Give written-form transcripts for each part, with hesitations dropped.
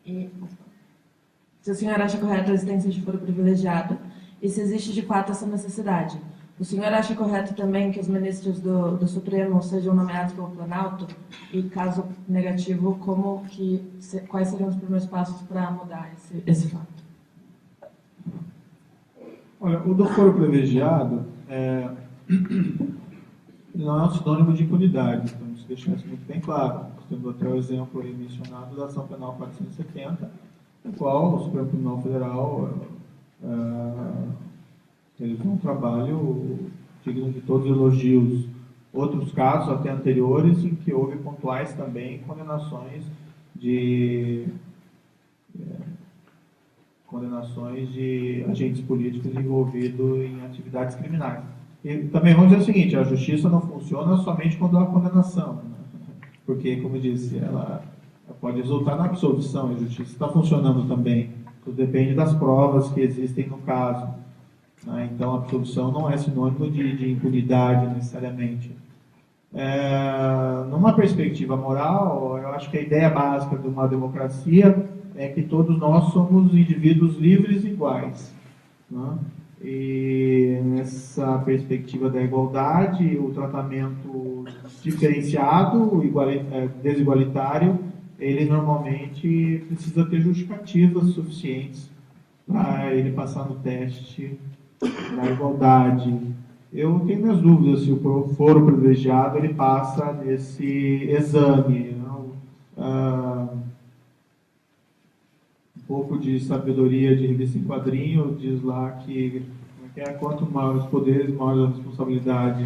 E se o senhor acha correta a existência de foro privilegiado e se existe de fato essa necessidade. O senhor acha correto também que os ministros do Supremo sejam nomeados pelo Planalto? E, caso negativo, quais seriam os primeiros passos para mudar esse fato? Olha, o do foro privilegiado não é um sinônimo de impunidade, então isso deixa isso muito bem claro. Nós temos até o exemplo aí mencionado da Ação Penal 470, no qual o Supremo Tribunal Federal fez um trabalho digno de todos os elogios. Outros casos, até anteriores, em que houve pontuais também condenações de agentes políticos envolvidos em atividades criminais. E também vamos dizer o seguinte, a justiça não funciona somente quando há condenação, né? Porque, como eu disse, ela pode resultar na absolvição, a justiça está funcionando também, tudo depende das provas que existem no caso, né? Então, a absolvição não é sinônimo de impunidade, necessariamente. Numa perspectiva moral, eu acho que a ideia básica de uma democracia é que todos nós somos indivíduos livres e iguais, né? E nessa perspectiva da igualdade, o tratamento diferenciado, desigualitário, ele normalmente precisa ter justificativas suficientes para ele passar no teste da igualdade. Eu tenho minhas dúvidas se o foro privilegiado ele passa nesse exame. Um pouco de sabedoria de revista em quadrinho diz lá que quanto maiores os poderes, maior a responsabilidade.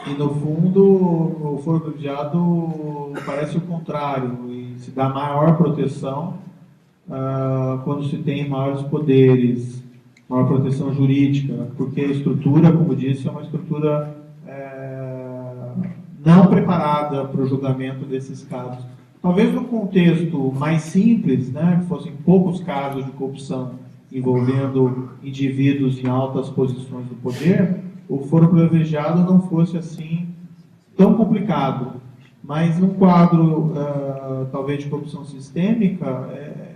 E no fundo, o foro privilegiado parece o contrário, e se dá maior proteção quando se tem maiores poderes, maior proteção jurídica, porque a estrutura, como disse, é uma estrutura não preparada para o julgamento desses casos. Talvez no contexto mais simples, né, que fossem poucos casos de corrupção envolvendo indivíduos em altas posições do poder, o foro privilegiado não fosse assim tão complicado. Mas num quadro, talvez, de corrupção sistêmica,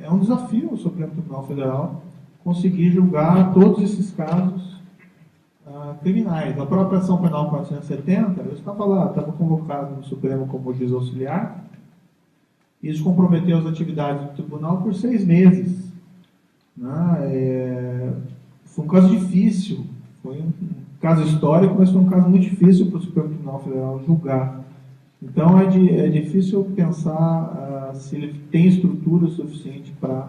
é um desafio ao Supremo Tribunal Federal conseguir julgar todos esses casos criminais. A própria Ação Penal 470, eu estava lá, estava convocado no Supremo como juiz auxiliar, e isso comprometeu as atividades do tribunal por 6 meses. Foi um caso difícil, foi um caso histórico, mas foi um caso muito difícil para o Supremo Tribunal Federal julgar. Então é difícil pensar se ele tem estrutura suficiente para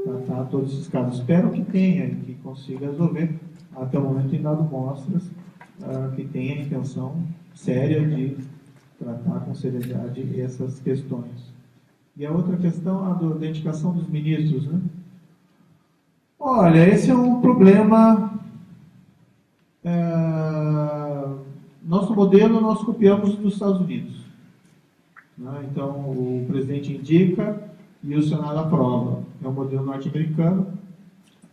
tratar todos esses casos. Espero que tenha, que consiga resolver. Até o momento tem dado mostras que tem a intenção séria de tratar com seriedade essas questões. E a outra questão, a da indicação dos ministros, né? Olha, esse é um problema. Nosso modelo nós copiamos dos Estados Unidos, né? Então, o presidente indica e o Senado aprova. É o modelo norte-americano.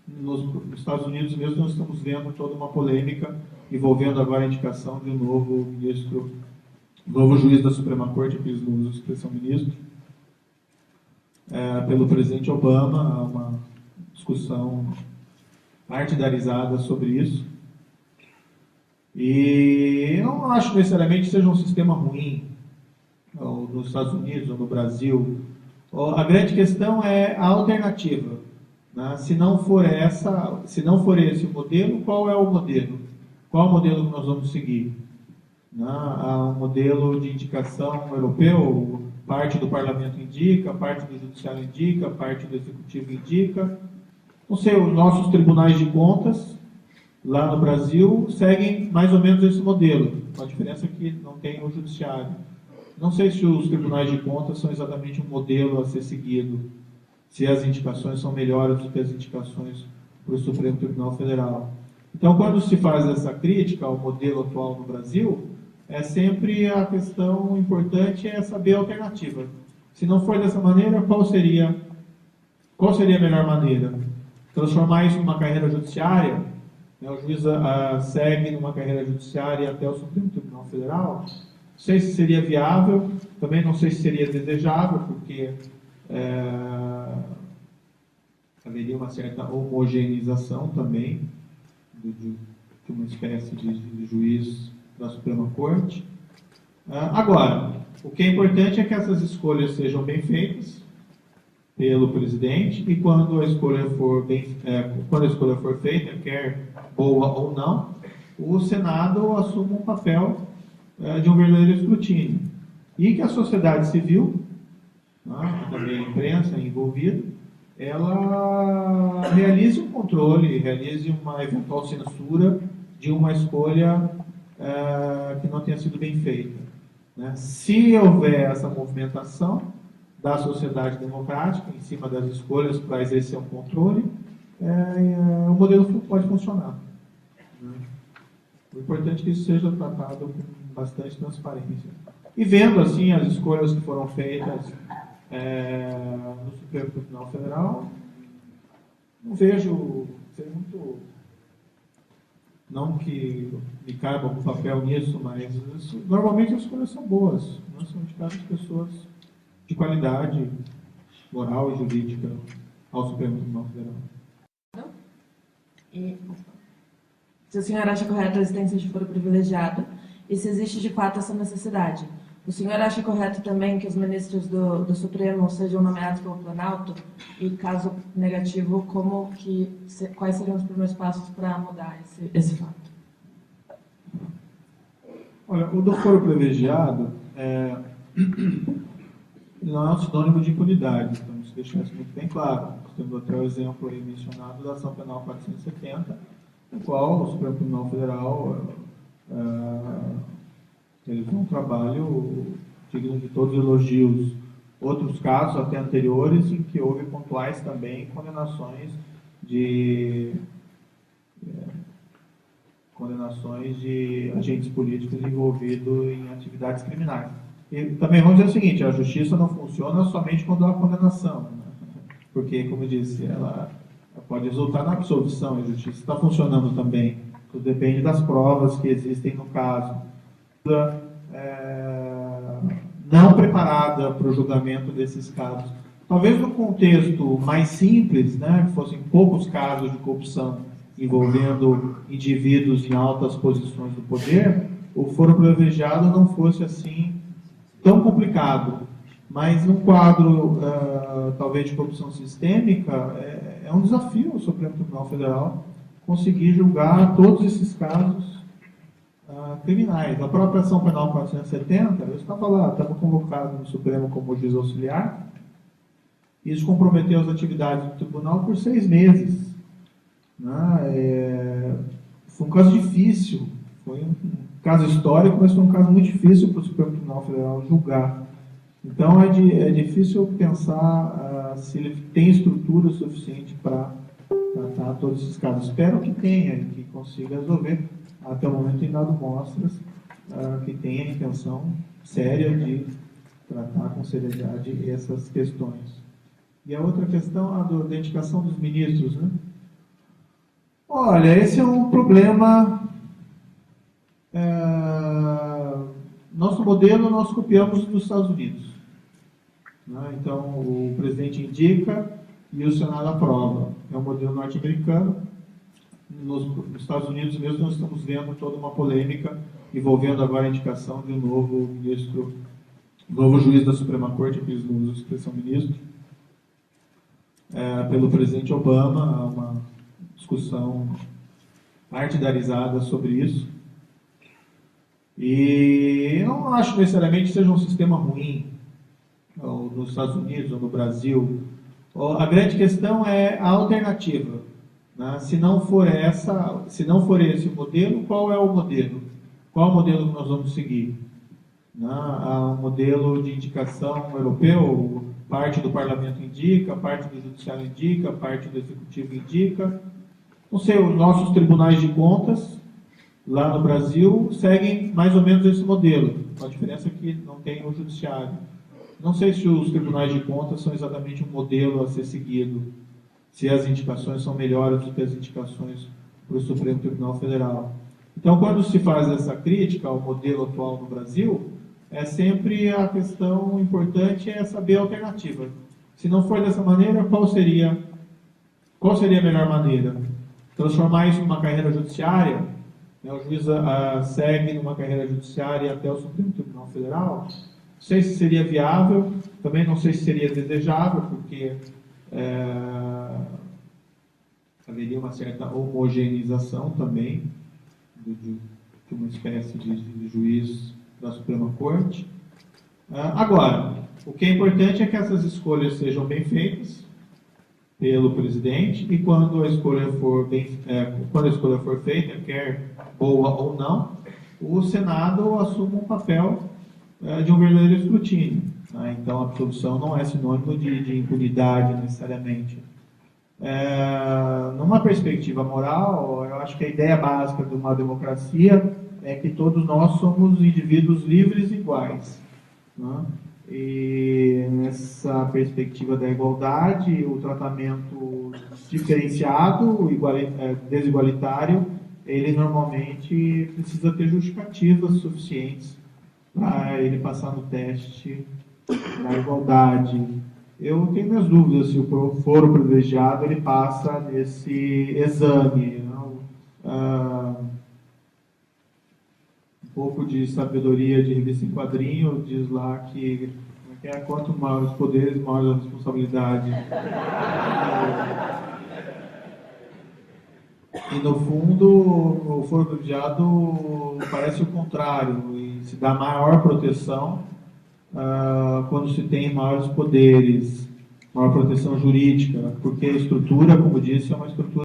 Nos Estados Unidos mesmo nós estamos vendo toda uma polêmica envolvendo agora a indicação de um novo ministro, novo juiz da Suprema Corte, que eles não usam a expressão ministro, pelo presidente Obama. Há uma discussão partidarizada sobre isso. E eu não acho necessariamente que seja um sistema ruim, ou nos Estados Unidos ou no Brasil. A grande questão é a alternativa. Se não for esse o modelo, qual é o modelo? Qual é o modelo que nós vamos seguir? Há um modelo de indicação europeu, parte do parlamento indica, parte do judiciário indica, parte do executivo indica. Não sei, os nossos tribunais de contas, lá no Brasil, seguem mais ou menos esse modelo. A diferença é que não tem o judiciário. Não sei se os tribunais de contas são exatamente um modelo a ser seguido, se as indicações são melhores do que as indicações para o Supremo Tribunal Federal. Então, quando se faz essa crítica ao modelo atual no Brasil, sempre a questão importante é saber a alternativa. Se não for dessa maneira, qual seria a melhor maneira? Transformar isso numa carreira judiciária? O juiz segue numa carreira judiciária até o Supremo Tribunal Federal? Não sei se seria viável. Também não sei se seria desejável, porque haveria uma certa homogeneização também de uma espécie de juiz da Suprema Corte. Agora, o que é importante é que essas escolhas sejam bem feitas pelo presidente, e quando a escolha for feita, quer boa ou não, o Senado assuma um papel de um verdadeiro escrutínio. E que a sociedade civil, também a imprensa envolvida, ela realize um controle, realize uma eventual censura de uma escolha que não tenha sido bem feita. Se houver essa movimentação da sociedade democrática em cima das escolhas para exercer um controle, o modelo pode funcionar. O importante é que isso seja tratado com bastante transparência. E vendo assim as escolhas que foram feitas no Supremo Tribunal Federal, não vejo ser muito... Não que me caiba algum papel nisso, mas normalmente as escolhas são boas. São indicadas pessoas de qualidade moral e jurídica ao Supremo Tribunal Federal. E se o senhor acha correto a existência de foro privilegiado e se existe de fato essa necessidade, o senhor acha correto também que os ministros do Supremo sejam nomeados pelo Planalto? E caso negativo, quais seriam os primeiros passos para mudar esse fato? Olha, o do foro privilegiado não é um sinônimo de impunidade, então isso deixa isso muito bem claro. Nós temos até o exemplo aí mencionado da Ação Penal 470, no qual o Supremo Tribunal Federal ele fez um trabalho digno de todos os elogios. Outros casos, até anteriores, em que houve pontuais também condenações de agentes políticos envolvidos em atividades criminais. E também vamos dizer o seguinte: a justiça não funciona somente quando há condenação, porque, como eu disse, ela pode resultar na absolvição. A justiça está funcionando também, tudo depende das provas que existem no caso. Não preparada para o julgamento desses casos. Talvez no contexto mais simples, que fossem poucos casos de corrupção envolvendo indivíduos em altas posições do poder, o foro privilegiado não fosse assim tão complicado. Mas num quadro, talvez, de corrupção sistêmica, é um desafio ao Supremo Tribunal Federal conseguir julgar todos esses casos criminais. A própria Ação Penal 470, eu estava lá, estava convocado no Supremo como juiz auxiliar, e isso comprometeu as atividades do tribunal por 6 meses. Foi um caso difícil, foi um caso histórico, mas foi um caso muito difícil para o Supremo Tribunal Federal julgar. Então é difícil pensar se ele tem estrutura suficiente para tratar todos esses casos. Espero que tenha e que consiga resolver. Até o momento tem dado mostras que tem a intenção séria de tratar com seriedade essas questões. E a outra questão, a da indicação dos ministros. Olha, esse é um problema. Nosso modelo nós copiamos dos Estados Unidos. Então, o presidente indica e o Senado aprova. É um modelo norte-americano. Nos Estados Unidos mesmo nós estamos vendo toda uma polêmica envolvendo agora a indicação de um novo ministro, novo juiz da Suprema Corte, que eles não usam a expressão ministro, pelo presidente Obama. Há uma discussão partidarizada sobre isso. E eu não acho necessariamente que seja um sistema ruim, ou nos Estados Unidos ou no Brasil. A grande questão é a alternativa. Se não for esse o modelo, qual é o modelo? Qual é o modelo que nós vamos seguir? Há um modelo de indicação europeu, parte do parlamento indica, parte do judiciário indica, parte do executivo indica. Não sei, os nossos tribunais de contas, lá no Brasil, seguem mais ou menos esse modelo. A diferença é que não tem o judiciário. Não sei se os tribunais de contas são exatamente um modelo a ser seguido, se as indicações são melhores do que as indicações para o Supremo Tribunal Federal. Então, quando se faz essa crítica ao modelo atual no Brasil, é sempre a questão importante é saber a alternativa. Se não for dessa maneira, qual seria a melhor maneira? Transformar isso numa carreira judiciária? O juiz segue numa carreira judiciária até o Supremo Tribunal Federal? Não sei se seria viável, também não sei se seria desejável, porque haveria uma certa homogeneização também de uma espécie de juiz da Suprema Corte. Agora, o que é importante é que essas escolhas sejam bem feitas pelo presidente e quando a escolha for feita, quer boa ou não, o Senado assume um papel de um verdadeiro escrutínio. Então, a absolução não é sinônimo de impunidade necessariamente. Numa perspectiva moral, eu acho que a ideia básica de uma democracia é que todos nós somos indivíduos livres e iguais. E nessa perspectiva da igualdade, o tratamento diferenciado, desigualitário, ele normalmente precisa ter justificativas suficientes para ele passar no teste da igualdade. Eu tenho minhas dúvidas se o foro privilegiado ele passa nesse exame. Um pouco de sabedoria de revista em quadrinho diz lá que quanto maiores os poderes, maior a responsabilidade. E no fundo, o foro privilegiado parece o contrário, e se dá maior proteção quando se tem maiores poderes, maior proteção jurídica, porque a estrutura, como disse, é uma estrutura